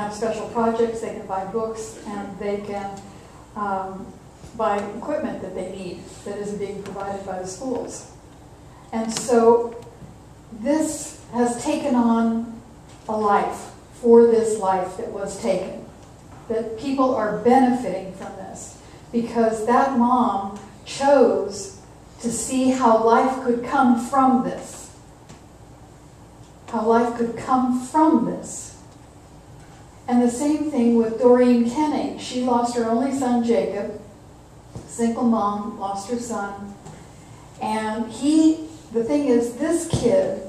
have special projects, they can buy books, and they can buy equipment that they need that isn't being provided by the schools. And so this has taken on a life for this life that was taken. That people are benefiting from this because that mom chose to see how life could come from this. How life could come from this. And the same thing with Doreen Kenning. She lost her only son, Jacob. Single mom, lost her son. And the thing is, this kid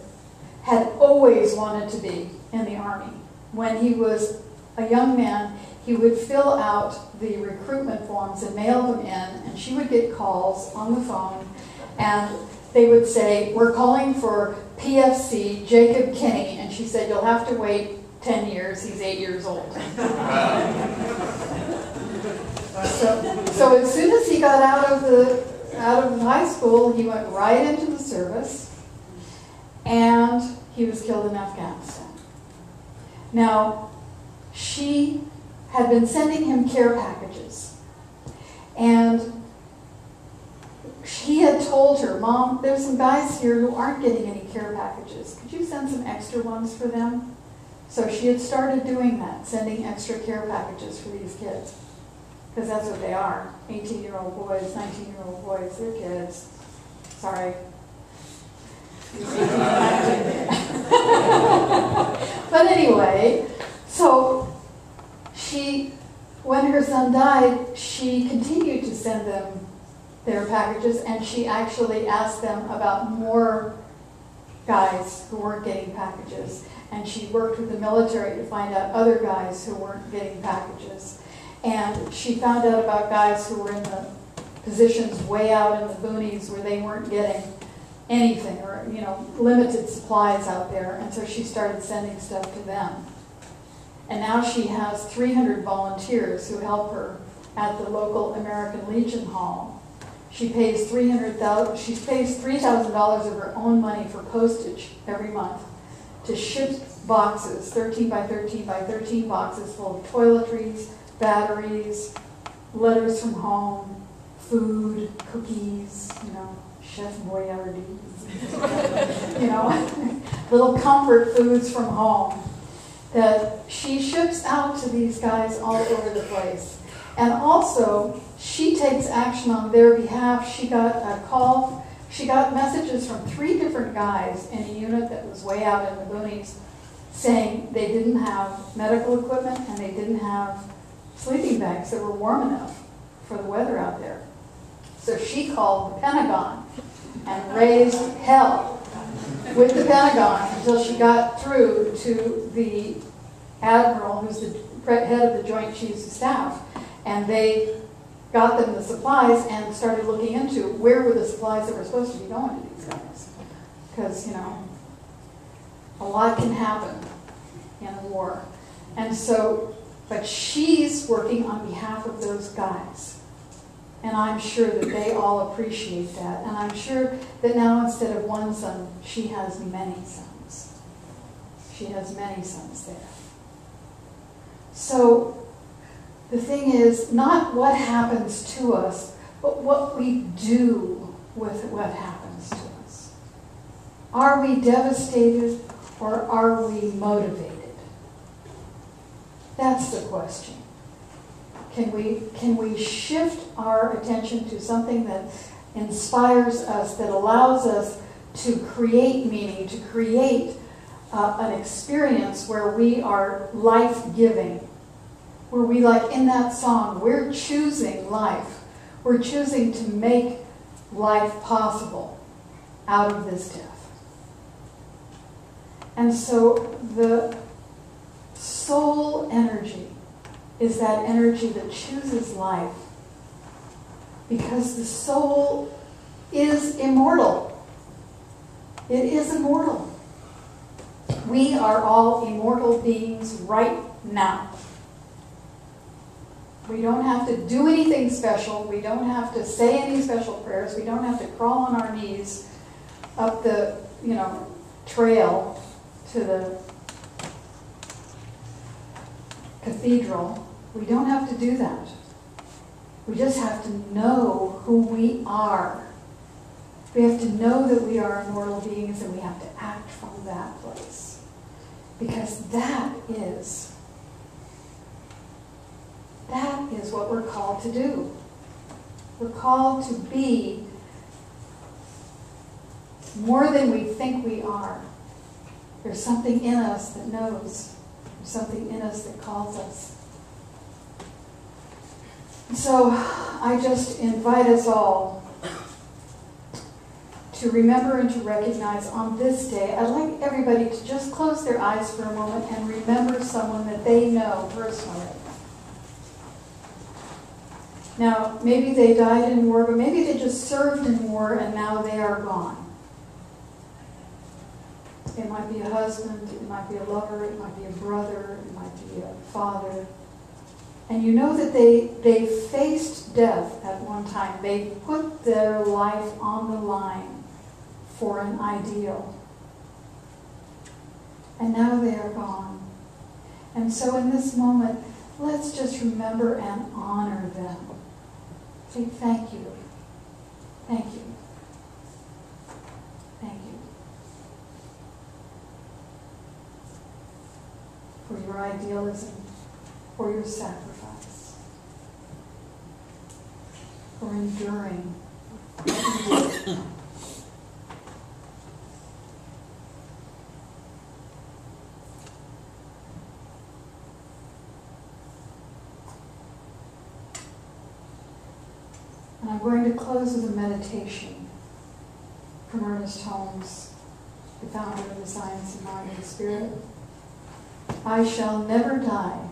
had always wanted to be in the Army. When he was a young man, he would fill out the recruitment forms and mail them in, and she would get calls on the phone, and they would say, "We're calling for PFC Jacob Kinney," and she said, "You'll have to wait 10 years, he's 8 years old." So as soon as he got out of high school, he went right into the service, and he was killed in Afghanistan. Now, she had been sending him care packages, and he had told her, "Mom, there's some guys here who aren't getting any care packages. Could you send some extra ones for them?" So she had started doing that, sending extra care packages for these kids. Because that's what they are. 18-year-old boys, 19-year-old boys, they're kids. Sorry. But anyway, so when her son died, she continued to send them their packages, and she actually asked them about more guys who weren't getting packages. And she worked with the military to find out other guys who weren't getting packages. And she found out about guys who were in the positions way out in the boonies where they weren't getting anything, or limited supplies out there. And so she started sending stuff to them. And now she has 300 volunteers who help her at the local American Legion Hall. She pays $3,000 of her own money for postage every month to ship boxes, 13 by 13 by 13 boxes full of toiletries, batteries, letters from home, food, cookies, Chef Boyardee, little comfort foods from home that she ships out to these guys all over the place. And also, she takes action on their behalf. She got a call, she got messages from 3 different guys in a unit that was way out in the boonies saying they didn't have medical equipment and they didn't have sleeping bags that were warm enough for the weather out there. So she called the Pentagon and raised hell with the Pentagon until she got through to the admiral, who's the head of the Joint Chiefs of Staff, and they got them the supplies and started looking into where were the supplies that were supposed to be going to these guys. Because, a lot can happen in a war. And so, but she's working on behalf of those guys. And I'm sure that they all appreciate that. And I'm sure that now instead of one son, she has many sons. She has many sons there. So the thing is not what happens to us, but what we do with what happens to us. Are we devastated or are we motivated? That's the question. Can we shift our attention to something that inspires us, that allows us to create meaning, to create an experience where we are life-giving, where we, like in that song, we're choosing life. We're choosing to make life possible out of this death. And so the soul energy is that energy that chooses life, because the soul is immortal. It is immortal. We are all immortal beings right now. We don't have to do anything special. We don't have to say any special prayers. We don't have to crawl on our knees up the, trail to cathedral. We don't have to do that. We just have to know who we are. We have to know that we are immortal beings, and we have to act from that place. Because that is what we're called to do. We're called to be more than we think we are. There's something in us that knows. There's something in us that calls us. So I just invite us all to remember and to recognize on this day. I'd like everybody to just close their eyes for a moment and remember someone that they know personally. Now, maybe they died in war, but maybe they just served in war and now they are gone. It might be a husband, it might be a lover, it might be a brother, it might be a father. And you know that they faced death at one time. They put their life on the line for an ideal. And now they are gone. And so in this moment, let's just remember and honor them. Say thank you. Thank you. Thank you. For your idealism, for your sacrifice, for enduring. And I'm going to close with a meditation from Ernest Holmes, the founder of the Science of Mind and Spirit. I shall never die.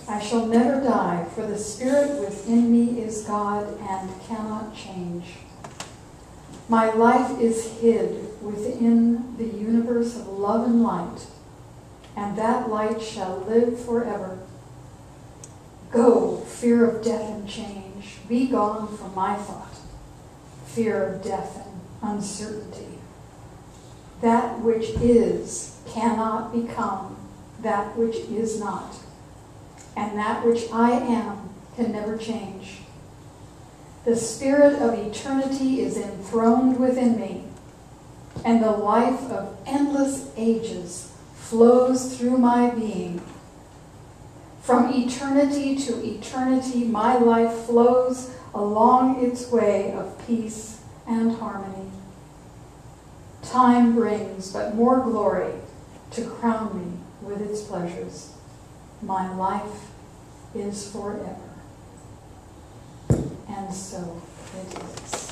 I shall never die, for the Spirit within me is God and cannot change. My life is hid within the universe of love and light, and that light shall live forever. Go, fear of death and change, be gone from my thought. Fear of death and uncertainty. That which is cannot become that which is not. And that which I am can never change. The Spirit of eternity is enthroned within me, and the life of endless ages flows through my being. From eternity to eternity, my life flows along its way of peace and harmony. Time brings but more glory to crown me with its pleasures. My life is forever. And so it is.